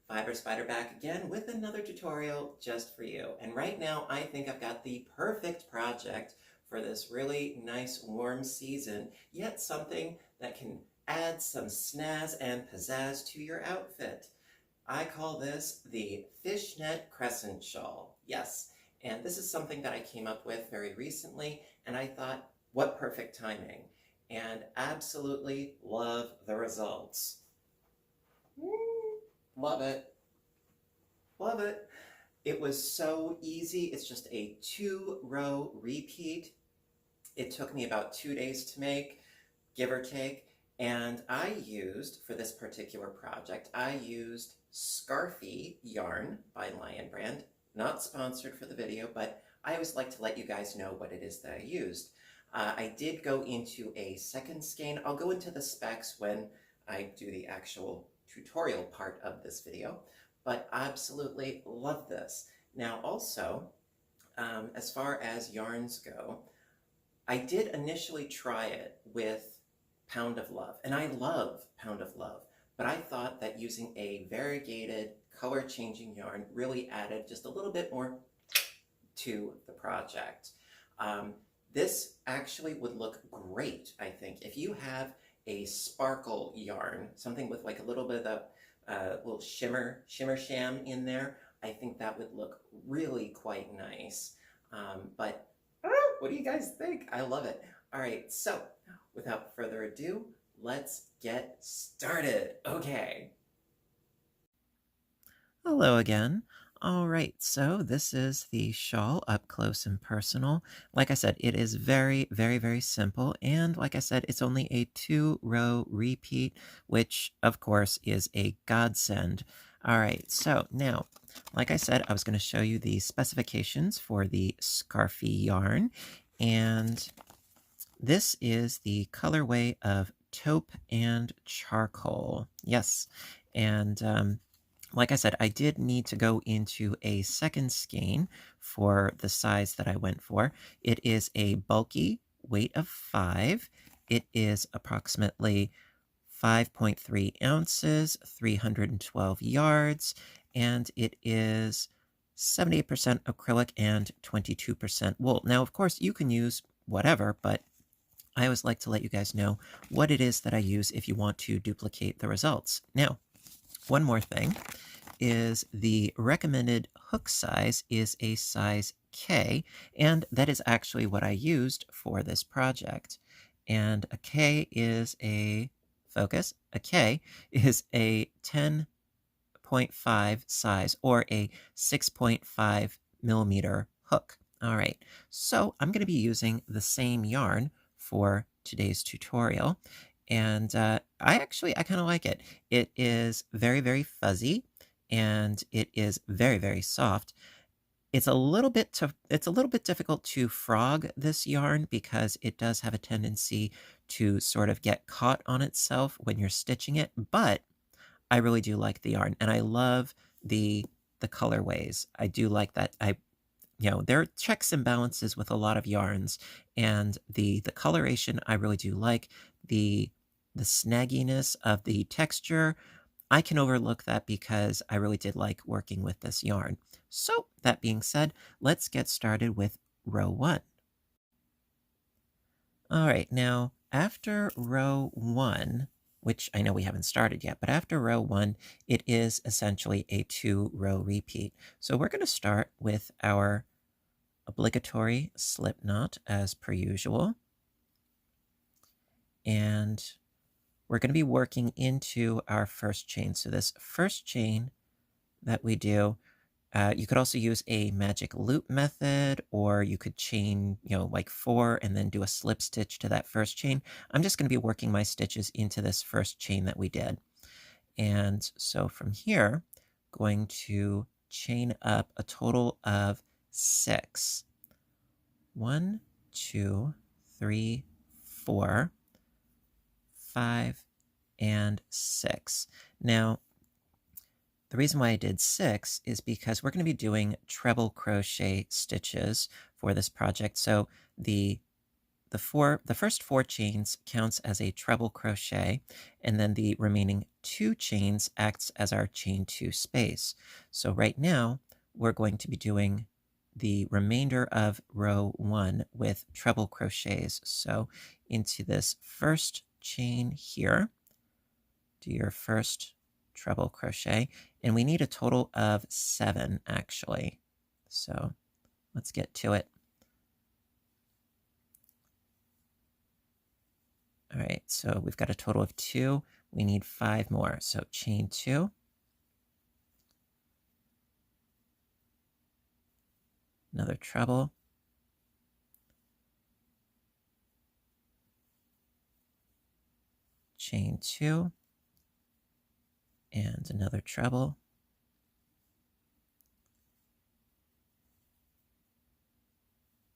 Fiber Spider back again with another tutorial just for you. And right now I think I've got the perfect project for this really nice warm season, yet something that can add some snazz and pizzazz to your outfit. I call this the Fishnet Crescent Shawl. Yes, and this is something that I came up with very recently, and I thought, what perfect timing. And absolutely love the results. Love it. Love it. It was so easy. It's just a 2-row repeat. It took me about 2 days to make, give or take. And I used, for this particular project, I used Scarfy yarn by Lion Brand. Not sponsored for the video, but I always like to let you guys know what it is that I used. I did go into a second skein. I'll go into the specs when I do the actual tutorial part of this video, but absolutely love this. Now also, as far as yarns go, I did initially try it with Pound of Love, and I love Pound of Love, but I thought that using a variegated color-changing yarn really added just a little bit more to the project. This actually would look great, I think, if you have a sparkle yarn, something with like a little bit of little shimmer sham in there. I think that would look really quite nice. But what do you guys think? I love it. All right, so without further ado, let's get started. Okay. Hello again. All right, so this is the shawl up close and personal. Like I said, it is very, very, very simple. And like I said, it's only a 2-row repeat, which of course is a godsend. All right, so now, like I said, I was going to show you the specifications for the Scarfy yarn. And this is the colorway of taupe and charcoal. Yes, and like I said, I did need to go into a second skein for the size that I went for. It is a bulky weight of 5. It is approximately 5.3 ounces, 312 yards, and it is 78% acrylic and 22% wool. Now, of course, you can use whatever, but I always like to let you guys know what it is that I use if you want to duplicate the results. Now, one more thing is the recommended hook size is a size K, and that is actually what I used for this project. And a K is a focus. A K is a 10.5 size or a 6.5 millimeter hook. All right, so I'm going to be using the same yarn for today's tutorial, and I kind of like it. It is very, very fuzzy, and it is very, very soft. It's a little bit difficult to frog this yarn because it does have a tendency to sort of get caught on itself when you're stitching it, but I really do like the yarn, and I love the colorways. I do like that. There are checks and balances with a lot of yarns, and the coloration I really do like. The snagginess of the texture, I can overlook that because I really did like working with this yarn. So that being said, let's get started with row 1. All right, now after row 1, which I know we haven't started yet, but after row 1, it is essentially a 2-row repeat. So we're going to start with our obligatory slip knot as per usual. And we're going to be working into our first chain. So this first chain that we do, you could also use a magic loop method, or you could chain, like 4 and then do a slip stitch to that first chain. I'm just going to be working my stitches into this first chain that we did. And so from here, going to chain up a total of 6. 1, 2, 3, 4, 5, and 6. Now, the reason why I did 6 is because we're going to be doing treble crochet stitches for this project. So the the first 4 chains counts as a treble crochet, and then the remaining 2 chains acts as our chain 2 space. So right now, we're going to be doing the remainder of row 1 with treble crochets. So into this first chain here, do your first treble crochet, and we need a total of 7 actually. So let's get to it. All right, so we've got a total of 2. We need 5 more. So chain 2. Another treble. Chain 2. And another treble.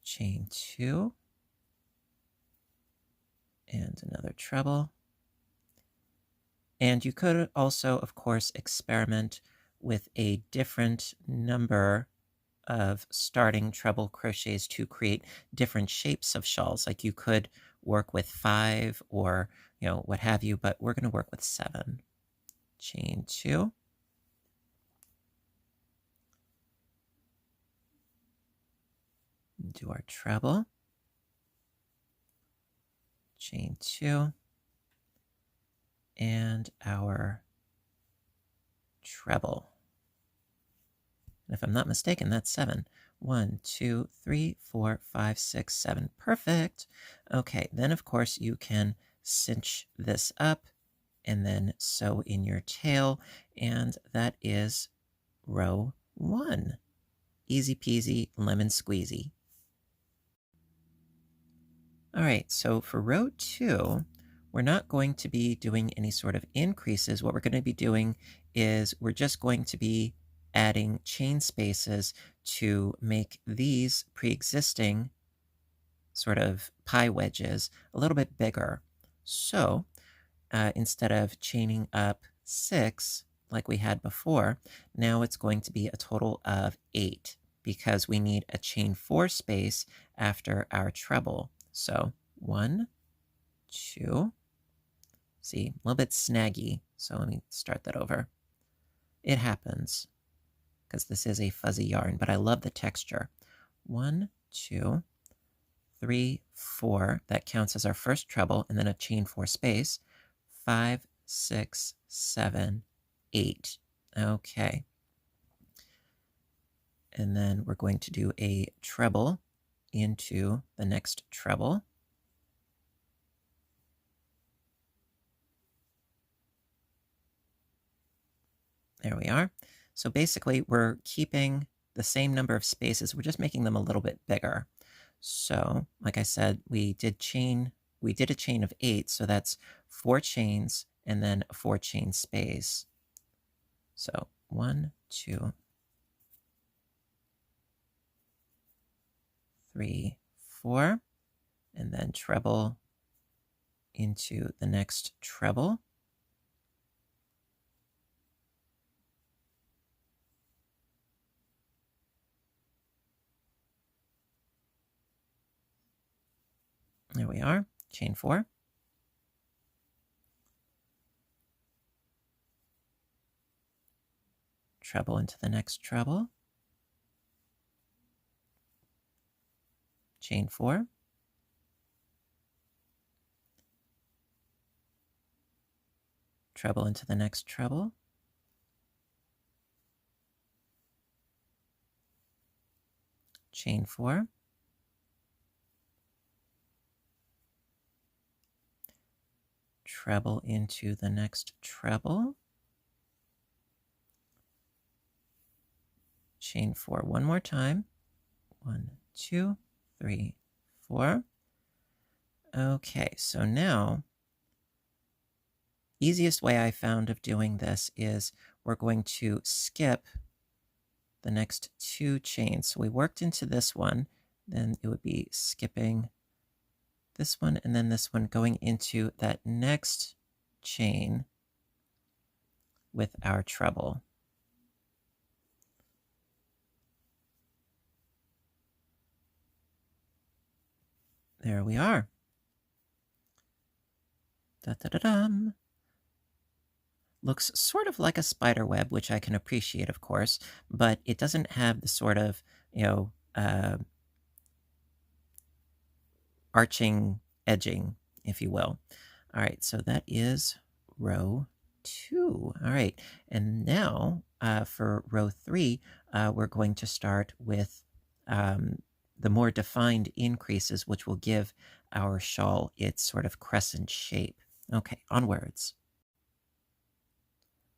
Chain 2. And another treble. And you could also, of course, experiment with a different number of starting treble crochets to create different shapes of shawls. Like you could work with 5 or, what have you, but we're going to work with 7. Chain 2. Do our treble. Chain 2. And our treble. And if I'm not mistaken, that's 7. 1, 2, 3, 4, 5, 6, 7. Perfect. Okay, then of course you can cinch this up and then sew in your tail, and that is row 1. Easy peasy, lemon squeezy. All right, so for row 2, we're not going to be doing any sort of increases. What we're going to be doing is we're just going to be adding chain spaces to make these pre-existing sort of pie wedges a little bit bigger. So instead of chaining up 6 like we had before, now it's going to be a total of 8 because we need a chain 4 space after our treble. So 1, 2, see, a little bit snaggy. So let me start that over. It happens because this is a fuzzy yarn, but I love the texture. 1, 2, 3, 4. That counts as our first treble, and then a chain 4 space. 5, 6, 7, 8. Okay. And then we're going to do a treble into the next treble. There we are. So basically, we're keeping the same number of spaces. We're just making them a little bit bigger. So, like I said, we did a chain of 8, so that's 4 chains and then a 4 chain space. So 1, 2, 3, 4, and then treble into the next treble. There we are, chain 4. Treble into the next treble. Chain 4. Treble into the next treble. Chain 4. Treble into the next treble. Chain 4 one more time. 1, 2, 3, 4. Okay, so now, easiest way I found of doing this is we're going to skip the next 2 chains. So we worked into this one, then it would be skipping this one and then this one, going into that next chain with our treble. There we are. Da-da-da-dum. Looks sort of like a spider web, which I can appreciate, of course, but it doesn't have the sort of, arching edging, if you will. All right, so that is row 2. All right, and now for row 3, we're going to start with the more defined increases, which will give our shawl its sort of crescent shape. Okay, onwards.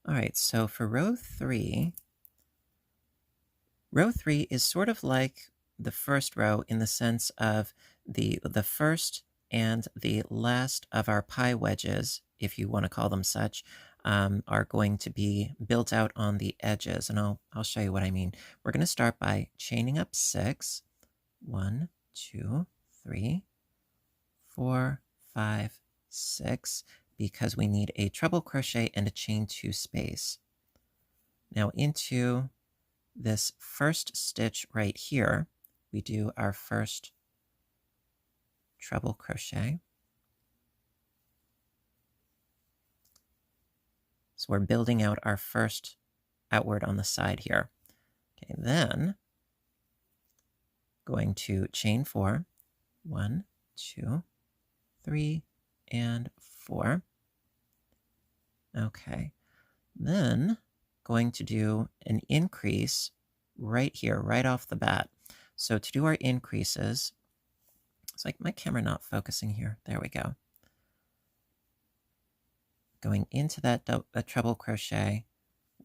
All right, so for row 3 is sort of like the first row in the sense of the first and the last of our pie wedges, if you want to call them such, are going to be built out on the edges, and I'll show you what I mean. We're going to start by chaining up 6. 1, 2, 3, 4, 5, 6, because we need a treble crochet and a chain 2 space. Now into this first stitch right here, we do our first treble crochet. So we're building out our first outward on the side here. Okay, then going to chain 4. 1, 2, 3, and 4. Okay, then going to do an increase right here, right off the bat. So to do our increases, it's like my camera not focusing here. There we go. Going into that treble crochet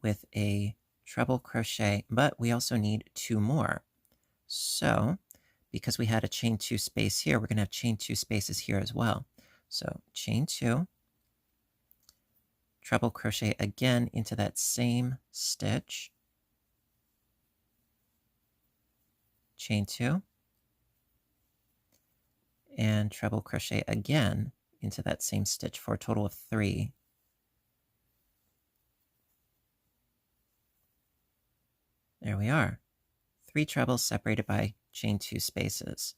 with a treble crochet, but we also need 2 more. So because we had a chain 2 space here, we're going to have chain 2 spaces here as well. So chain 2, treble crochet again into that same stitch, chain 2, and treble crochet again into that same stitch for a total of 3. There we are. 3 trebles separated by chain 2 spaces.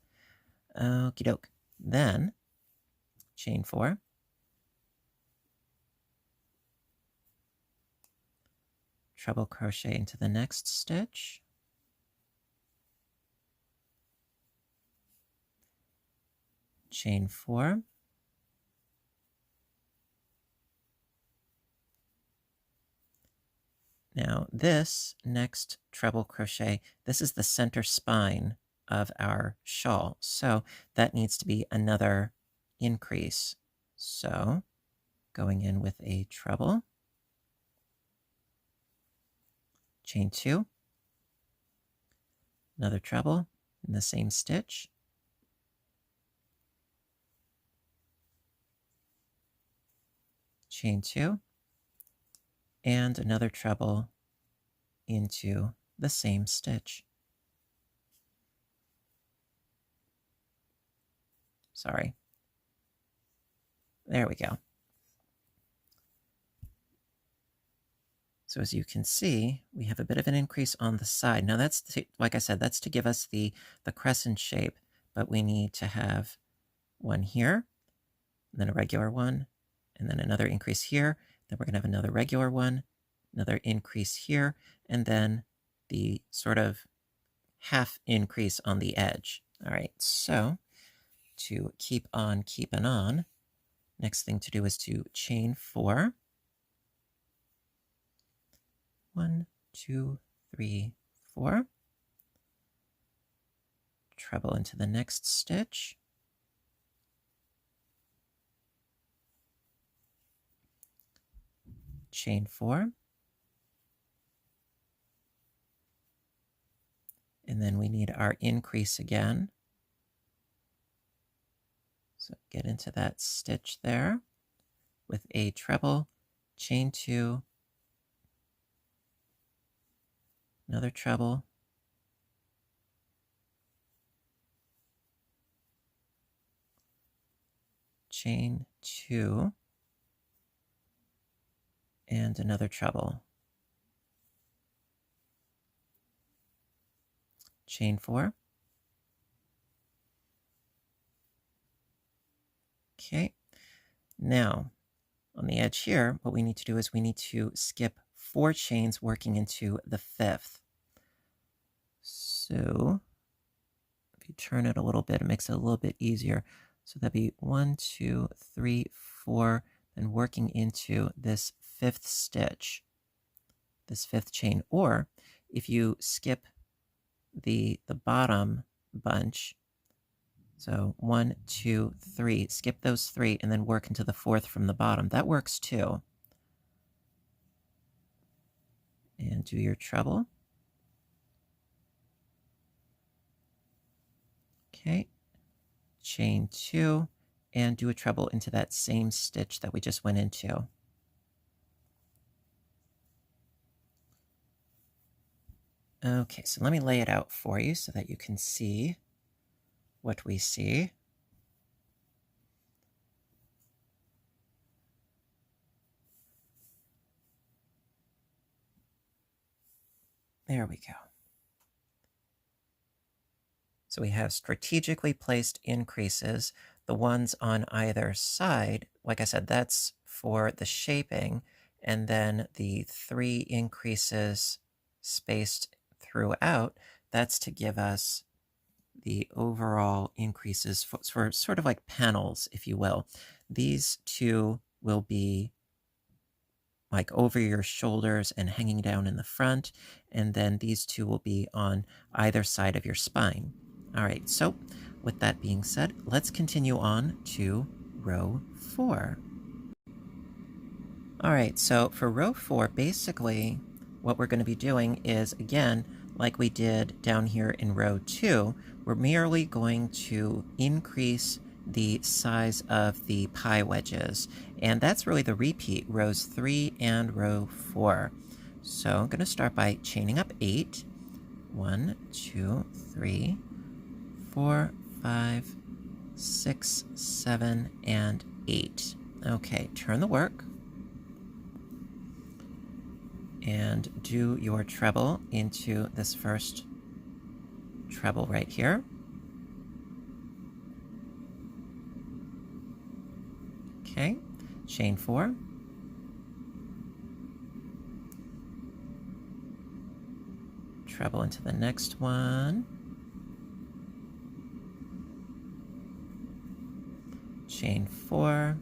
Okie doke. Then chain 4, treble crochet into the next stitch, chain 4, now this next treble crochet, this is the center spine of our shawl, so that needs to be another increase. So going in with a treble, chain 2, another treble in the same stitch, chain 2, and another treble into the same stitch. Sorry. There we go. So as you can see, we have a bit of an increase on the side. Now that's, like I said, that's to give us the crescent shape, but we need to have one here, and then a regular one, and then another increase here. Then we're going to have another regular one, another increase here, and then the sort of half increase on the edge. All right, so to keep on keeping on, next thing to do is to chain 4. 1, 2, 3, 4. Treble into the next stitch. Chain 4. And then we need our increase again. So get into that stitch there with a treble, chain 2, another treble, chain 2, and another treble, chain 4, Now, on the edge here, what we need to do is we need to skip 4 chains working into the 5th. So if you turn it a little bit, it makes it a little bit easier. So that'd be 1, 2, 3, 4, then working into this 5th stitch, this 5th chain. Or if you skip the bottom bunch, so 1, 2, 3, skip those 3 and then work into the 4th from the bottom. That works too. And do your treble. Okay, chain 2 and do a treble into that same stitch that we just went into. Okay, so let me lay it out for you so that you can see what we see. There we go. So we have strategically placed increases. The ones on either side, like I said, that's for the shaping, and then the 3 increases spaced throughout, that's to give us the overall increases for sort of like panels, if you will. These 2 will be like over your shoulders and hanging down in the front, and then these 2 will be on either side of your spine. All right, so with that being said, let's continue on to row 4. All right, so for row 4, basically what we're going to be doing is, again, like we did down here in row 2, we're merely going to increase the size of the pie wedges, and that's really the repeat, rows 3 and row 4. So I'm going to start by chaining up 8. 1, 2, 3, 4, 5, 6, 7, and 8. Okay, turn the work and do your treble into this first treble right here. Okay, chain 4. Treble into the next one. Chain 4.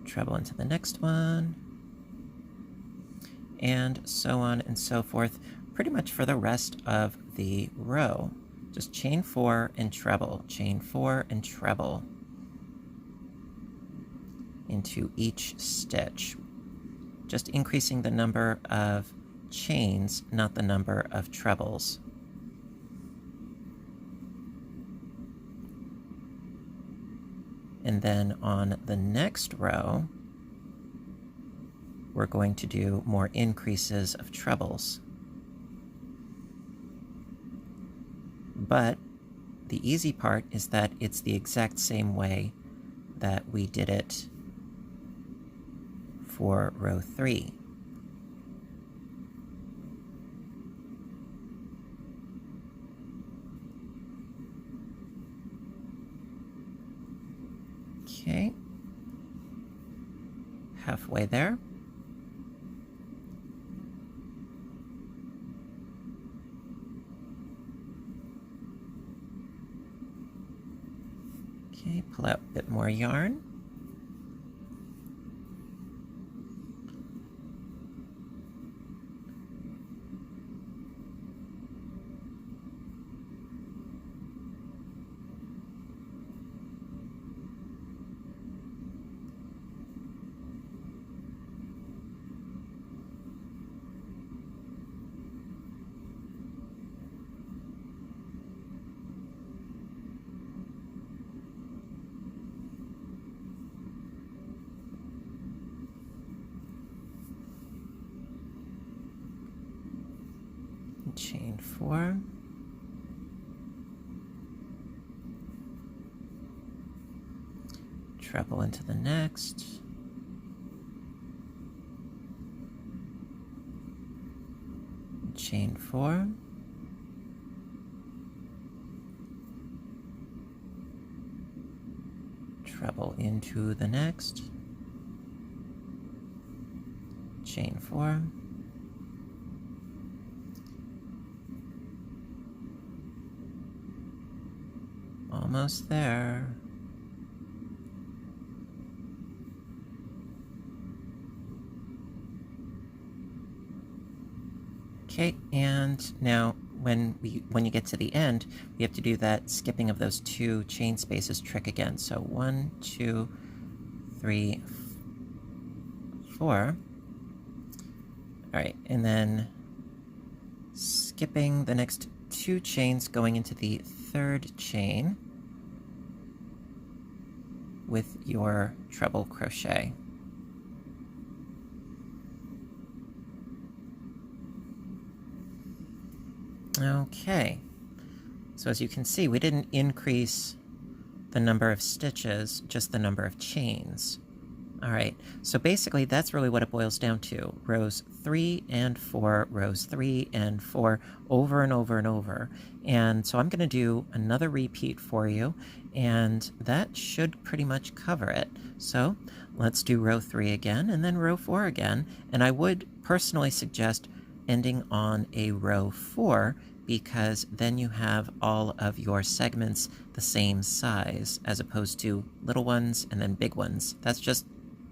Treble into the next one. And so on and so forth, pretty much for the rest of the row. Just chain 4 and treble, chain 4 and treble into each stitch. Just increasing the number of chains, not the number of trebles. And then on the next row, we're going to do more increases of trebles. But the easy part is that it's the exact same way that we did it for row 3. Okay, halfway there. Okay, pull out a bit more yarn. Chain 4. Treble into the next. Chain 4. treble into the next, chain 4, almost there. Okay, and now when you get to the end, we have to do that skipping of those 2 chain spaces trick again. So 1, 2, 3, 4. All right, and then skipping the next 2 chains, going into the 3rd chain with your treble crochet. Okay, so as you can see, we didn't increase the number of stitches, just the number of chains. All right, so basically that's really what it boils down to. Rows 3 and 4, rows 3 and 4, over and over and over. And so I'm going to do another repeat for you, and that should pretty much cover it. So let's do row 3 again, and then row 4 again. And I would personally suggest ending on a row 4, because then you have all of your segments the same size, as opposed to little ones and then big ones. That's just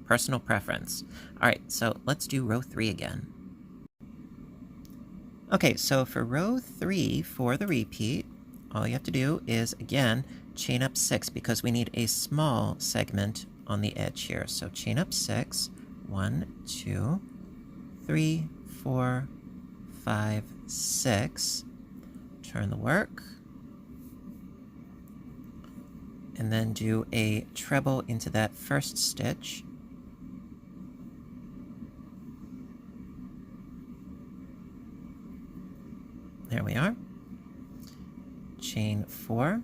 personal preference. All right, so let's do row 3 again. Okay, so for row 3, for the repeat, all you have to do is, again, chain up 6, because we need a small segment on the edge here. So chain up 6, 1, 2, 3, 4, 5, 6. Turn the work. And then do a treble into that first stitch. There we are. Chain 4.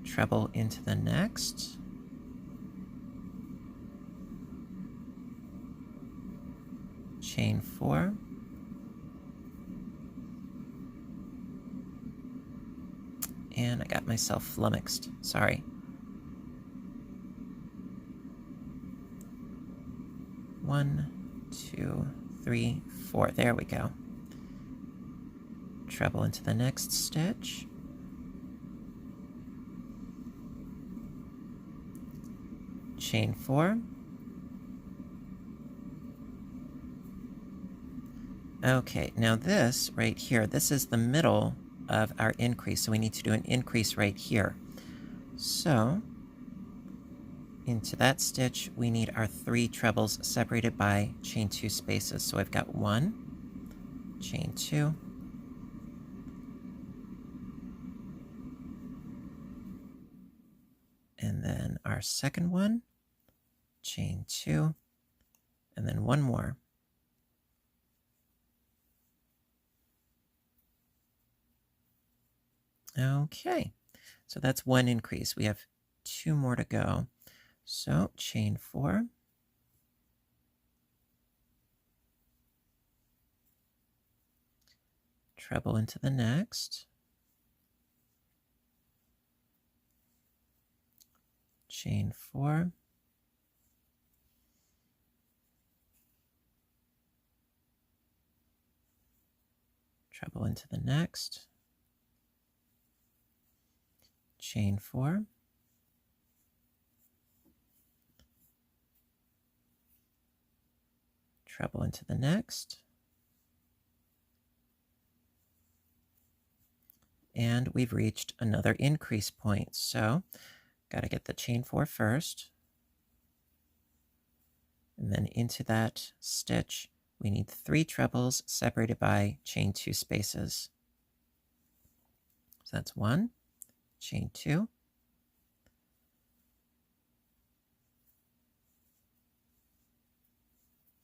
Treble into the next. Chain 4. And I got myself flummoxed. Sorry. 1, 2, 3, 4. There we go. Treble into the next stitch. Chain 4. Okay, now this right here, this is the middle of our increase, so we need to do an increase right here. So into that stitch, we need our 3 trebles separated by chain 2 spaces. So I've got 1, chain 2, and then our second one, chain 2, and then 1 more. Okay, so that's 1 increase. We have 2 more to go. So chain 4, treble into the next, chain 4, treble into the next, chain 4, treble into the next, and we've reached another increase point. So got to get the chain 4 first, and then into that stitch we need 3 trebles separated by chain 2 spaces. So that's 1, chain 2,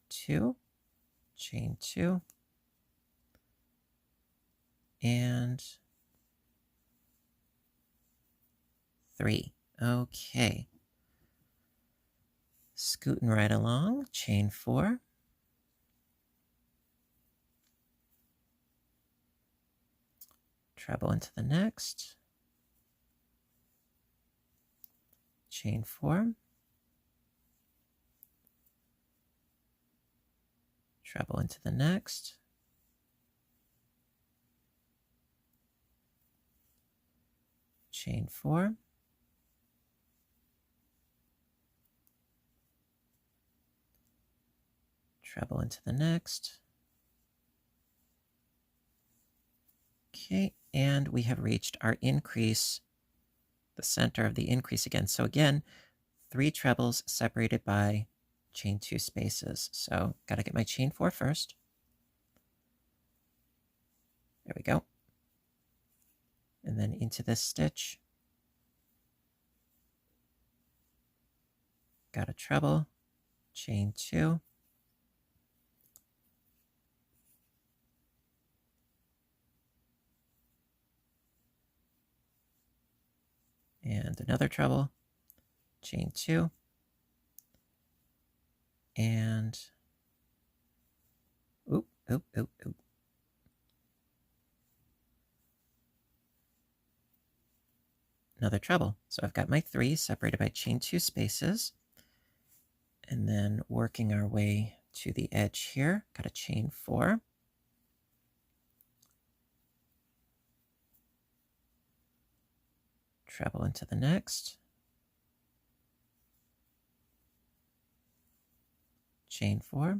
2, chain 2, and 3. Okay. Scooting right along, chain 4, treble into the next, chain 4, treble into the next, chain 4, treble into the next. Okay, and we have reached our increase, the center of the increase again. So again, 3 trebles separated by chain 2 spaces. So got to get my chain 4 first. There we go. And then into this stitch. Got a treble, chain 2. And another treble, chain 2. And oop, oop, oop, oop. Another treble. So I've got my 3 separated by chain 2 spaces. And then working our way to the edge here, got a chain 4. Treble into the next. Chain 4.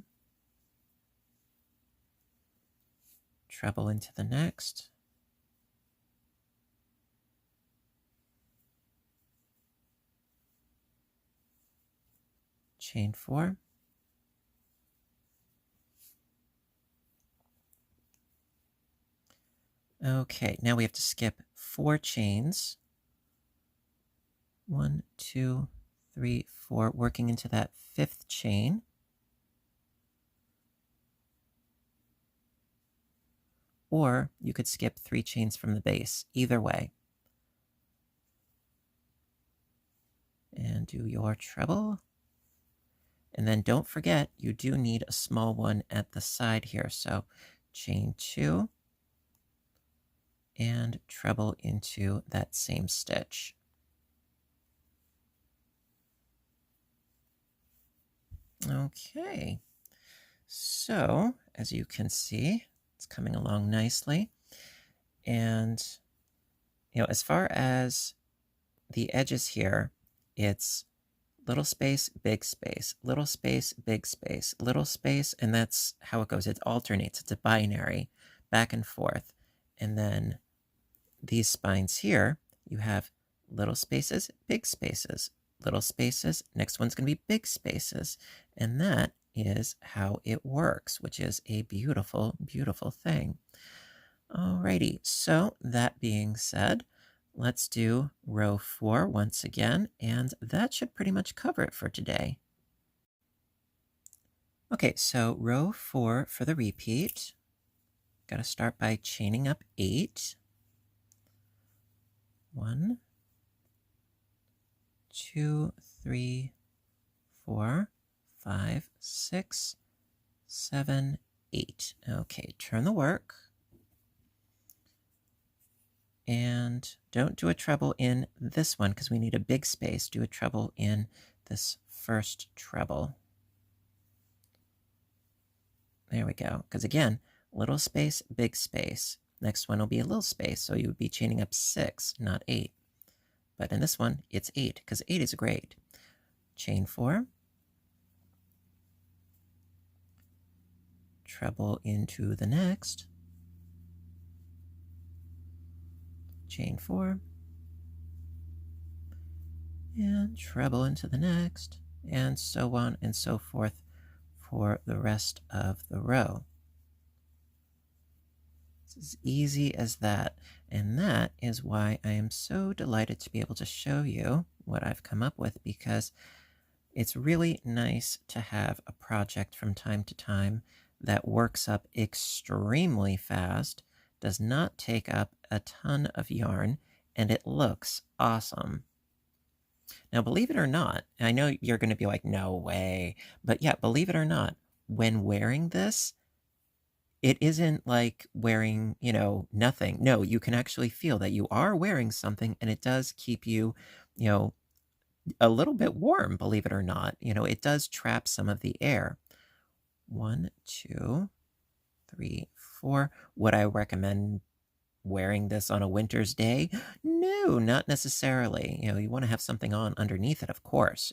Treble into the next. Chain 4. Okay, now we have to skip 4 chains. 1, 2, 3, 4, working into that 5th chain. Or you could skip 3 chains from the base, either way. And do your treble. And then don't forget, you do need a small one at the side here. So chain 2 and treble into that same stitch. Okay, so as you can see, it's coming along nicely. And, as far as the edges here, it's little space, big space, little space, big space, little space, and that's how it goes. It alternates. It's a binary, back and forth. And then these spines here, you have little spaces, big spaces, little spaces. Next one's going to be big spaces. And that is how it works, which is a beautiful, beautiful thing. Alrighty, so that being said, let's do row 4 once again, and that should pretty much cover it for today. Okay, so row 4 for the repeat. Got to start by chaining up 8. 1, 2, 3, 4, 5, 6, 7, 8. Okay, turn the work. And don't do a treble in this one because we need a big space. Do a treble in this first treble. There we go. Because again, little space, big space. Next one will be a little space, so you would be chaining up 6, not 8. But in this one, it's 8 because 8 is great. Chain 4. Treble into the next. Chain 4, and treble into the next, and so on and so forth for the rest of the row. It's as easy as that, and that is why I am so delighted to be able to show you what I've come up with, because it's really nice to have a project from time to time that works up extremely fast, does not take up a ton of yarn, and it looks awesome. Now, believe it or not, I know you're going to be like, no way, but yeah, believe it or not, when wearing this, it isn't like wearing, nothing. No, you can actually feel that you are wearing something, and it does keep you, you know, a little bit warm, believe it or not. It does trap some of the air. 1, 2, 3, 4. Would I recommend wearing this on a winter's day? No, not necessarily. You want to have something on underneath it, of course,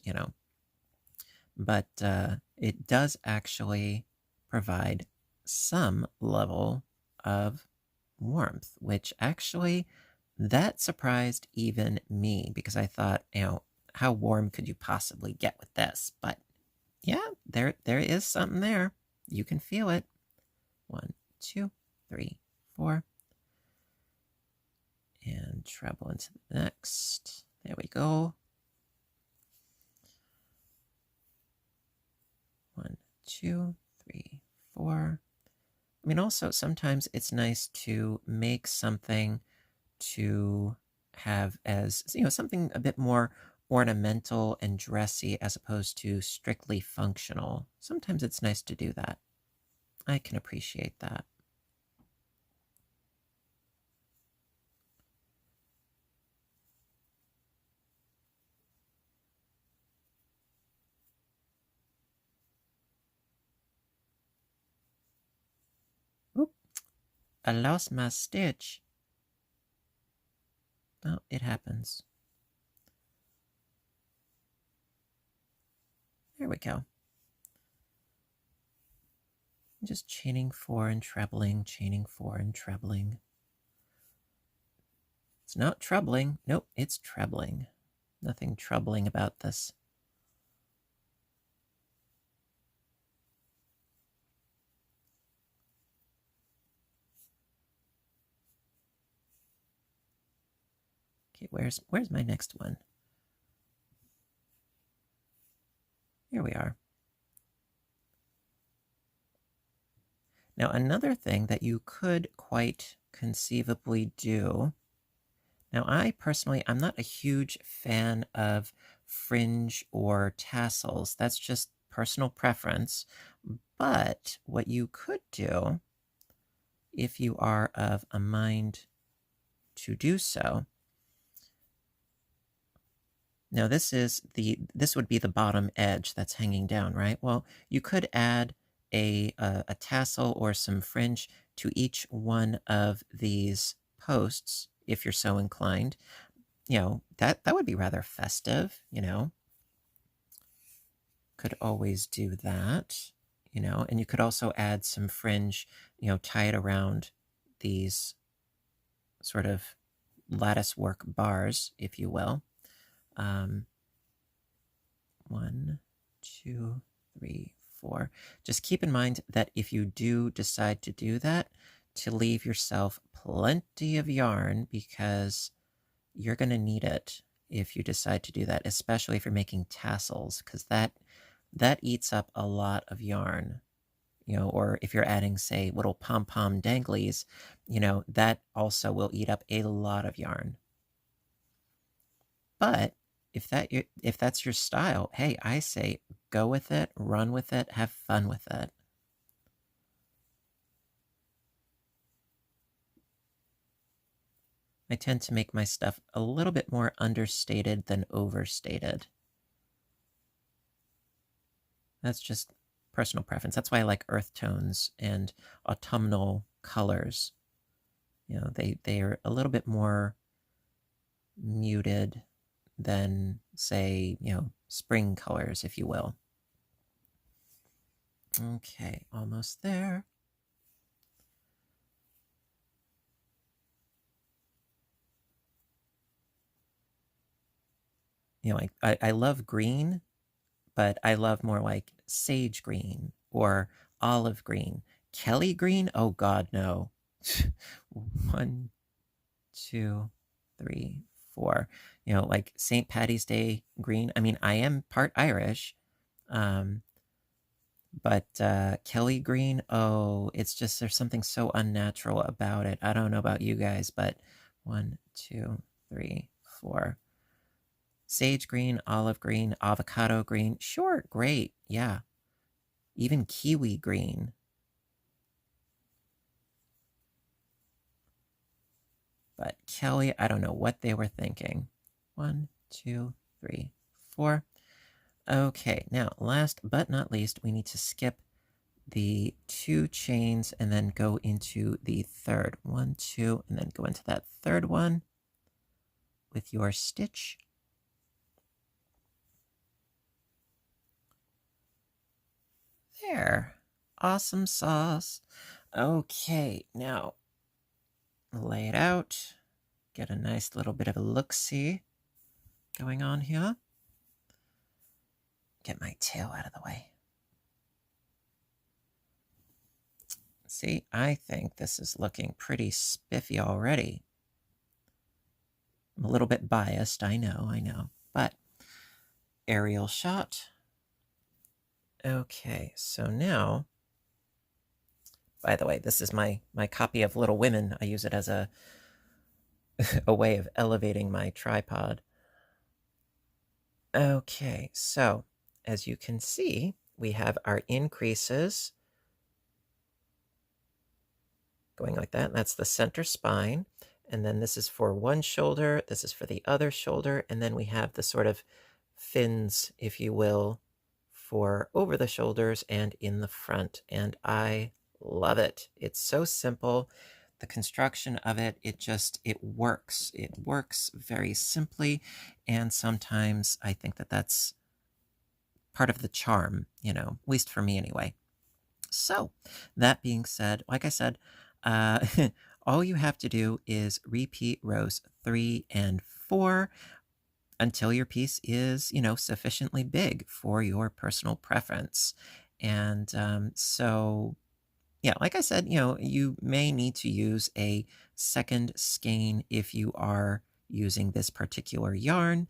but it does actually provide some level of warmth, which actually that surprised even me, because I thought, how warm could you possibly get with this? But yeah, there is something there. You can feel it. 1, 2, 3, 4. And treble into the next. There we go. 1, 2, 3, 4. I mean, also sometimes it's nice to make something to have as, something a bit more ornamental and dressy as opposed to strictly functional. Sometimes it's nice to do that. I can appreciate that. Oop, I lost my stitch. Oh, it happens. There we go. Just chaining 4 and trebling, chaining 4 and trebling. It's not trebling. Nope, it's trebling. Nothing troubling about this. Okay, where's my next one? Here we are. Now, another thing that you could quite conceivably do. Now, I personally, I'm not a huge fan of fringe or tassels. That's just personal preference. But what you could do, if you are of a mind to do so. Now, this would be the bottom edge that's hanging down, right? Well, you could add a tassel or some fringe to each one of these posts if you're so inclined. That would be rather festive, Could always do that, and you could also add some fringe, tie it around these sort of lattice work bars, if you will. 1, 2, 3, 4. Just keep in mind that if you do decide to do that, to leave yourself plenty of yarn, because you're going to need it if you decide to do that, especially if you're making tassels, because that eats up a lot of yarn. Or if you're adding, say, little pom-pom danglies, that also will eat up a lot of yarn. But if that's your style, hey, I say go with it, run with it, have fun with it. I tend to make my stuff a little bit more understated than overstated. That's just personal preference. That's why I like earth tones and autumnal colors. They are a little bit more muted than, say, spring colors, if you will. Okay, almost there. I love green, but I love more like sage green or olive green. Kelly green? Oh God, no. 1, 2, 3, 4. Like St. Patty's Day green. I mean, I am part Irish, but Kelly green, oh, it's just, there's something so unnatural about it. I don't know about you guys, but 1, 2, 3, 4. Sage green, olive green, avocado green. Sure, great. Yeah. Even kiwi green. But Kelly, I don't know what they were thinking. 1, 2, 3, 4. Okay, now last but not least, we need to skip the 2 chains and then go into the third. 1, 2, and then go into that third one with your stitch. There. Awesome sauce. Okay, now lay it out. Get a nice little bit of a look-see going on here. Get my tail out of the way. See, I think this is looking pretty spiffy already. I'm a little bit biased, I know, but aerial shot. Okay, so now, by the way, this is my copy of Little Women. I use it as a way of elevating my tripod. Okay, so as you can see, we have our increases going like that. That's the center spine. And then this is for one shoulder, this is for the other shoulder, and then we have the sort of fins, if you will, for over the shoulders and in the front. And I love it. It's so simple. The construction of it, it works. It works very simply. And sometimes I think that that's part of the charm, at least for me anyway. So that being said, like I said, all you have to do is repeat rows 3 and 4 until your piece is, sufficiently big for your personal preference. And so, yeah, like I said, you may need to use a second skein if you are using this particular yarn.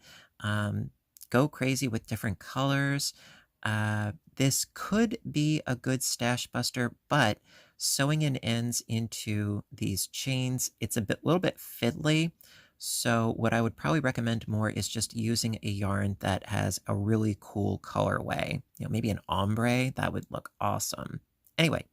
Go crazy with different colors. This could be a good stash buster, but sewing in ends into these chains, it's a little bit fiddly. So what I would probably recommend more is just using a yarn that has a really cool colorway. Maybe an ombre, that would look awesome. Anyway,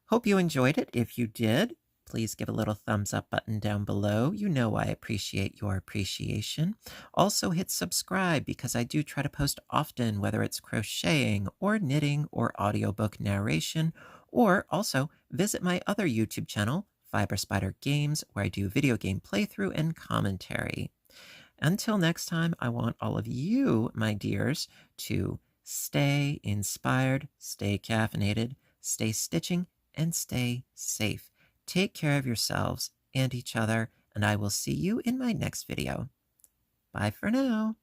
hope you enjoyed it. If you did, please give a little thumbs up button down below. You know I appreciate your appreciation. Also hit subscribe because I do try to post often, whether it's crocheting or knitting or audiobook narration, or also visit my other YouTube channel, Fiber Spider Games, where I do video game playthrough and commentary. Until next time, I want all of you, my dears, to stay inspired, stay caffeinated, stay stitching, and stay safe. Take care of yourselves and each other, and I will see you in my next video. Bye for now.